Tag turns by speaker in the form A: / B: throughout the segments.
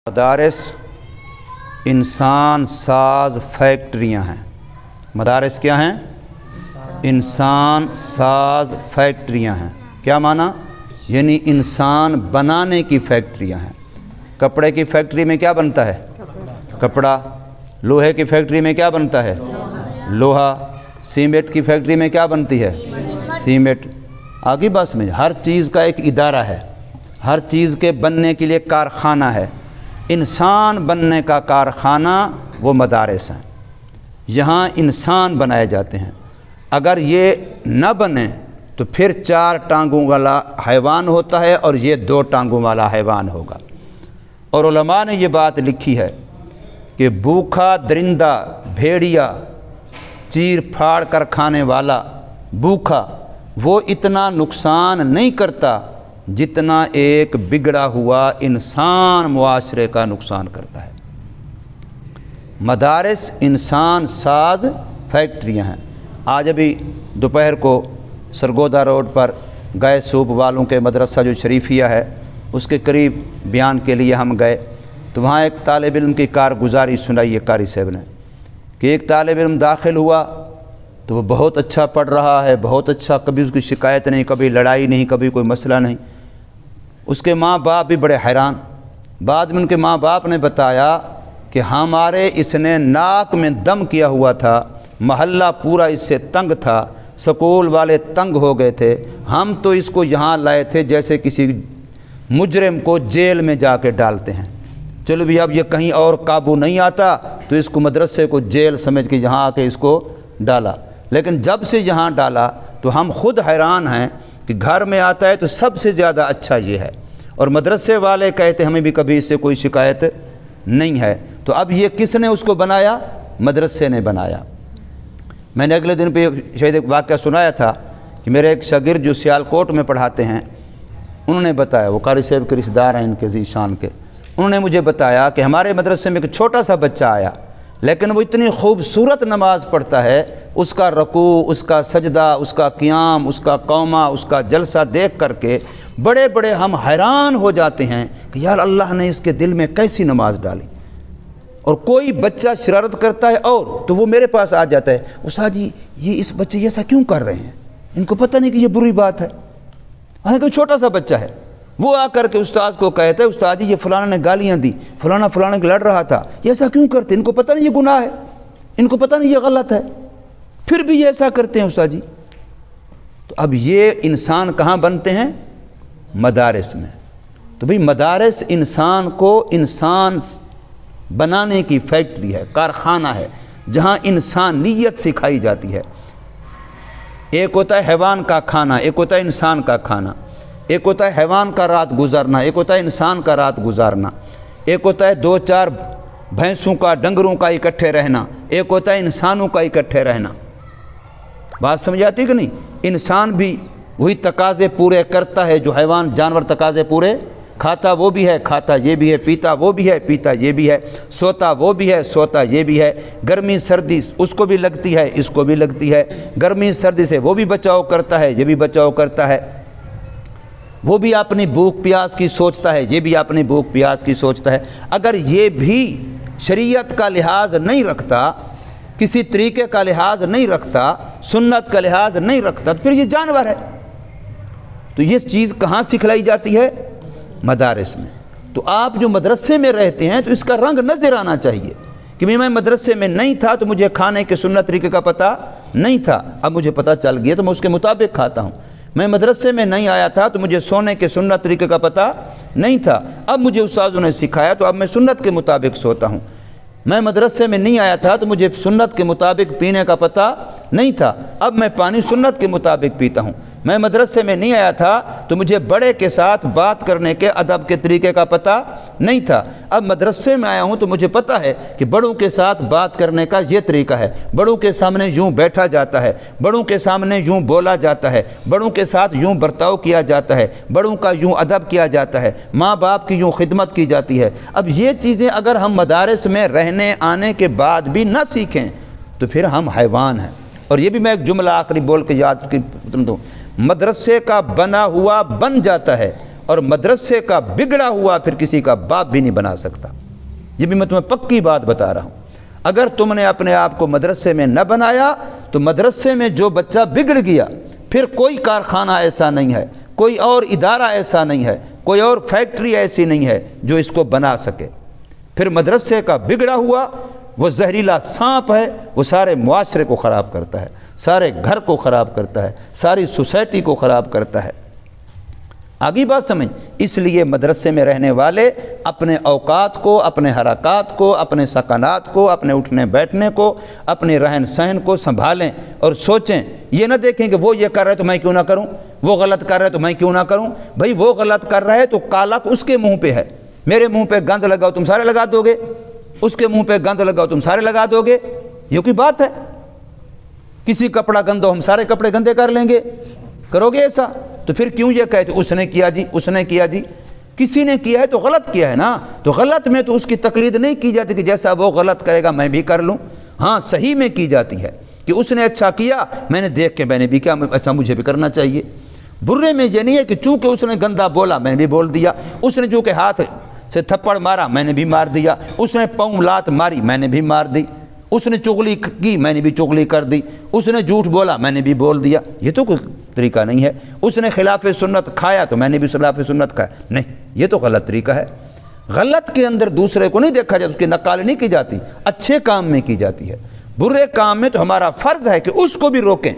A: مدارس انسان ساز فیکٹریاں ہیں۔ مدارس کیا ہیں؟ انسان ساز فیکٹریاں ہیں۔ کیا معنی؟ یعنی انسان بنانے کی فیکٹریاں ہیں۔ کپڑے کی فیکٹری میں کیا بنتا ہے؟ کپڑا۔ لوہے کی فیکٹری میں کیا بنتا ہے؟ لوہا۔ سیمنٹ کی فیکٹری میں کیا بنتی ہے؟ سیمنٹ۔ آگے بات سمجھ، ہر چیز کا ایک ادارہ ہے، ہر چیز کے بننے کے لیے کارخانہ ہے۔ انسان بننے کا کارخانہ وہ مدارس ہیں، یہاں انسان بنائے جاتے ہیں۔ اگر یہ نہ بنے تو پھر 4 ٹانگوں والا حیوان ہوتا ہے اور یہ 2 ٹانگوں والا حیوان ہوگا۔ اور علماء نے یہ بات لکھی ہے کہ بھوکا درندہ، بھیڑیا، چیر پھاڑ کر کھانے والا بھوکا، وہ اتنا نقصان نہیں کرتا جتنا ایک بگڑا ہوا انسان معاشرے کا نقصان کرتا ہے۔ مدارس انسان ساز فیکٹریاں ہیں۔ آج ابھی دوپہر کو سرگودا روڈ پر گئے سوپ والوں کے مدرسہ جو شریفیہ ہے اس کے قریب بیان کے لیے ہم گئے، تو وہاں ایک طالب علم کی کارگزاری سنائی ہے قاری صاحب نے کہ ایک طالب علم داخل ہوا تو وہ بہت اچھا پڑھ رہا ہے، بہت اچھا، کبھی اس کی شکایت نہیں، کبھی لڑائی نہیں، کبھی کوئی مسئلہ نہیں۔ اس کے ماں باپ بھی بڑے حیران۔ بعد میں ان کے ماں باپ نے بتایا کہ ہمارے اس نے ناک میں دم کیا ہوا تھا، محلہ پورا اس سے تنگ تھا، سکول والے تنگ ہو گئے تھے، ہم تو اس کو یہاں لائے تھے جیسے کسی مجرم کو جیل میں جا کے ڈالتے ہیں۔ چلو بھی اب یہ کہیں اور قابو نہیں آتا تو اس کو مدرسے کو جیل سمجھ کے یہاں آ کے اس کو ڈالا۔ لیکن جب سے یہاں ڈالا تو ہم خود حیران ہیں کہ گھر میں آتا ہے تو سب سے زیادہ اچھا یہ ہے، اور مدرسے والے کہتے ہمیں بھی کبھی اس سے کوئی شکایت نہیں ہے۔ تو اب یہ کس نے اس کو بنایا؟ مدرسے نے بنایا۔ میں نے اگلے دن پہ شاید ایک واقعہ سنایا تھا کہ میرے ایک شاگرد جو سیالکوٹ میں پڑھاتے ہیں، انہوں نے بتایا، وہ قاری صاحب کے رشتہ دار ہیں ان کے ذیشان کے، انہوں نے مجھے بتایا کہ ہمارے مدرسے میں ایک چھوٹا سا بچہ آیا، لیکن وہ اتنی خوبصورت نماز پڑھتا ہے، اس کا رکوع، اس کا سجدہ، اس کا قیام، اس کا قومہ، اس کا جلسہ دیکھ کر کے بڑے بڑے ہم حیران ہو جاتے ہیں کہ یار اللہ نے اس کے دل میں کیسی نماز ڈالی۔ اور کوئی بچہ شرارت کرتا ہے اور تو وہ میرے پاس آ جاتا ہے، استاد جی یہ اس بچے ایسا کیوں کر رہے ہیں، ان کو پتہ نہیں کہ یہ بری بات ہے۔ حالانکہ چھوٹا سا بچہ ہے، وہ آ کر کے استاد کو کہتا ہے استاد جی یہ فلانا نے گالیاں دی، فلانا فلانا لڑ رہا تھا، یہ ایسا کیوں کرتے ہیں، ان کو پتہ نہیں یہ گناہ ہے، ان کو پتہ نہیں یہ غلط ہے، پھر بھی یہ ایسا کرتے ہیں استاد جی۔ تو اب یہ انسان کہاں بنتے ہیں؟ مدارس میں۔ تو بھئی مدارس انسان کو انسان بنانے کی فیکٹری ہے، کارخانہ ہے، جہاں انسانیت سکھائی جاتی ہے۔ ایک ہوتا ہے حیوان کا کھانا، ایک ہوتا ہے انسان کا کھانا، ایک ہوتا ہے حیوان کا رات گزارنا، ایک ہوتا ہے انسان کا رات گزارنا، ایک ہوتا ہے 2-4 بھینسوں کا، ڈنگروں کا اکٹھے رہنا، ایک ہوتا ہے انسانوں کا اکٹھے رہنا۔ بات سمجھ آتی کہ نہیں؟ انسان بھی وہی تقاضے پورے کرتا ہے جو حیوان جانور تقاضے پورے کھاتا وہ بھی ہے، کھاتا یہ بھی ہے، پیتا وہ بھی ہے، پیتا یہ بھی ہے، سوتا وہ بھی ہے، سوتا یہ بھی ہے، گرمی سردی اس کو بھی لگتی ہے، اس کو بھی لگتی ہے، گرمی سردی سے وہ بھی بچاؤ کرتا ہے، یہ بھی بچاؤ کرتا ہے، وہ بھی اپنی بھوک پیاس کی سوچتا ہے، یہ بھی اپنی بھوک پیاس کی سوچتا ہے۔ اگر یہ بھی شریعت کا لحاظ نہیں رکھتا، کسی طریقے کا لحاظ نہیں رکھتا، سنت کا لحاظ نہیں رکھتا، تو پھر یہ جانور ہے۔ تو یہ چیز کہاں سکھلائی جاتی ہے؟ مدارس میں۔ تو آپ جو مدرسے میں رہتے ہیں تو اس کا رنگ نظر آنا چاہیے کہ میں مدرسے میں نہیں تھا تو مجھے کھانے کے سنت طریقے کا پتہ نہیں تھا، اب مجھے پتہ چل گیا تو میں اس کے مطابق کھاتا ہوں۔ میں مدرسے میں نہیں آیا تھا تو مجھے سونے کے سنت طریقے کا پتہ نہیں تھا، اب مجھے استاذوں نے سکھایا تو اب میں سنت کے مطابق سوتا ہوں۔ میں مدرسے میں نہیں آیا تھا تو مجھے سنت کے مطابق پینے کا پتہ نہیں تھا، اب میں پانی سنت کے مطابق پیتا ہوں۔ میں مدرسے میں نہیں آیا تھا تو مجھے بڑے کے ساتھ بات کرنے کے ادب کے طریقے کا پتہ نہیں تھا، اب مدرسے میں آیا ہوں تو مجھے پتہ ہے کہ بڑوں کے ساتھ بات کرنے کا یہ طریقہ ہے، بڑوں کے سامنے یوں بیٹھا جاتا ہے، بڑوں کے سامنے یوں بولا جاتا ہے، بڑوں کے ساتھ یوں برتاؤ کیا جاتا ہے، بڑوں کا یوں ادب کیا جاتا ہے، ماں باپ کی یوں خدمت کی جاتی ہے۔ اب یہ چیزیں اگر ہم مدارس میں رہنے آنے کے بعد بھی نہ سیکھیں تو پھر ہم حیوان ہیں۔ اور یہ بھی میں ایک جملہ آخری بول کے یاد دوں، مدرسے کا بنا ہوا بن جاتا ہے اور مدرسے کا بگڑا ہوا پھر کسی کا باپ بھی نہیں بنا سکتا۔ یہ بھی میں تمہیں پکی بات بتا رہا ہوں۔ اگر تم نے اپنے آپ کو مدرسے میں نہ بنایا تو مدرسے میں جو بچہ بگڑ گیا پھر کوئی کارخانہ ایسا نہیں ہے، کوئی اور ادارہ ایسا نہیں ہے، کوئی اور فیکٹری ایسی نہیں ہے جو اس کو بنا سکے۔ پھر مدرسے کا بگڑا ہوا وہ زہریلا سانپ ہے، وہ سارے معاشرے کو خراب کرتا ہے، سارے گھر کو خراب کرتا ہے، ساری سوسائٹی کو خراب کرتا ہے۔ آگے بات سمجھ، اس لیے مدرسے میں رہنے والے اپنے اوقات کو، اپنے حرکات کو، اپنے سکنات کو، اپنے اٹھنے بیٹھنے کو، اپنے رہن سہن کو سنبھالیں اور سوچیں۔ یہ نہ دیکھیں کہ وہ یہ کر رہا ہے تو میں کیوں نہ کروں، وہ غلط کر رہا ہے تو میں کیوں نہ کروں۔ بھئی وہ غلط کر رہا ہے تو کالک اس کے منہ پہ ہے، میرے منہ پہ گند لگاؤ تم سارے لگا دو گے، اس کے منہ پہ گند لگاؤ تم سارے لگا دو گے، یہ کوئی بات ہے؟ کسی کپڑا گندو ہم سارے کپڑے گندے کر لیں گے، کرو گے ایسا؟ تو پھر کیوں یہ کہتے اس نے کیا جی، اس نے کیا جی؟ کسی نے کیا ہے تو غلط کیا ہے نا، تو غلط میں تو اس کی تقلید نہیں کی جاتی کہ جیسا وہ غلط کرے گا میں بھی کر لوں۔ ہاں صحیح میں کی جاتی ہے کہ اس نے اچھا کیا، میں نے دیکھ کے میں نے بھی کیا، اچھا مجھے بھی کرنا چاہیے۔ برے میں یہ نہیں ہے کہ چونکہ اس نے گندا بولا میں نے بھی بول دیا، اس نے چونکہ ہاتھ سے تھپڑ مارا میں نے بھی مار دیا، اس نے پاؤں لات ماری میں نے بھی مار دی، اس نے چغلی کی میں نے بھی چغلی کر دی، اس نے جھوٹ بولا میں نے بھی بول دیا۔ یہ تو کوئی طریقہ نہیں ہے۔ اس نے خلاف سنت کھایا تو میں نے بھی خلاف سنت کھایا، نہیں، یہ تو غلط طریقہ ہے۔ غلط کے اندر دوسرے کو نہیں دیکھا جاتا، اس کی نقال نہیں کی جاتی، اچھے کام میں کی جاتی ہے۔ برے کام میں تو ہمارا فرض ہے کہ اس کو بھی روکیں۔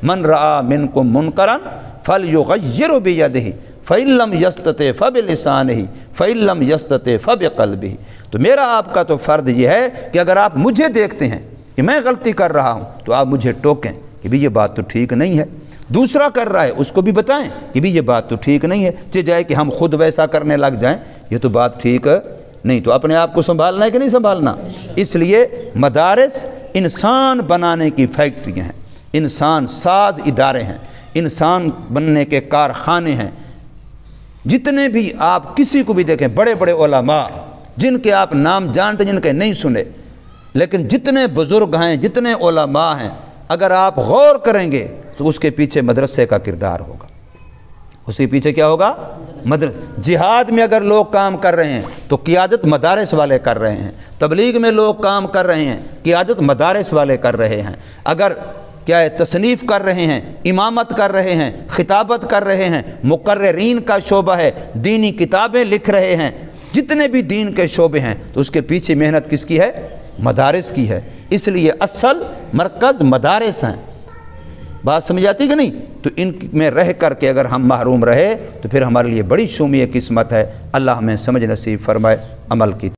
A: من رعا منکم منکرا فلیغیرہ بیدہ فإن لم یستطع فبلسانہ فإن لم یستطع فبقلبہ۔ تو میرا آپ کا تو فرض یہ ہے کہ اگر آپ مجھے دیکھتے ہیں کہ میں غلطی کر رہا ہوں تو آپ مجھے ٹوکیں کہ بھی یہ بات تو ٹھیک نہیں ہے۔ دوسرا کر رہا ہے اس کو بھی بتائیں کہ بھی یہ بات تو ٹھیک نہیں ہے، چہ جائے کہ ہم خود ویسا کرنے لگ جائیں، یہ تو بات ٹھیک نہیں۔ تو اپنے آپ کو سنبھالنا ہے کہ نہیں سنبھالنا؟ اس لیے مدارس انسان بنانے کی فیکٹریاں ہیں، انسان ساز ادارے ہیں، انسان بننے کے کارخانے ہیں۔ جتنے بھی آپ کسی کو بھی دیکھیں، بڑے بڑے علماء جن کے آپ نام جانتے جن کے نہیں سنے، لیکن جتنے بزرگ ہیں، جتنے علماء ہیں، اگر آپ غور کریں گے تو اس کے پیچھے مدرسے کا کردار ہوگا۔ اس کے پیچھے کیا ہوگا؟ جہاد میں اگر لوگ کام کر رہے ہیں تو قیادت مدارس والے کر رہے ہیں، تبلیغ میں لوگ کام کر رہے ہیں قیادت مدارس والے کر رہے ہیں، اگر کیا ہے تصنیف کر رہے ہیں، امامت کر رہے ہیں، خطابت کر رہے ہیں، مقررین کا شعبہ ہے، دینی کتابیں لکھ رہے ہیں، جتنے بھی دین کے شعبے ہیں تو اس کے پیچھے محنت کس کی ہے؟ مدارس کی ہے۔ اس لیے اصل مرکز مدارس ہیں۔ بات سمجھ آتی کہ نہیں؟ تو ان میں رہ کر کے اگر ہم محروم رہے تو پھر ہمارے لیے بڑی شومی قسمت ہے۔ اللہ ہمیں سمجھ نصیب فرمائے، عمل کی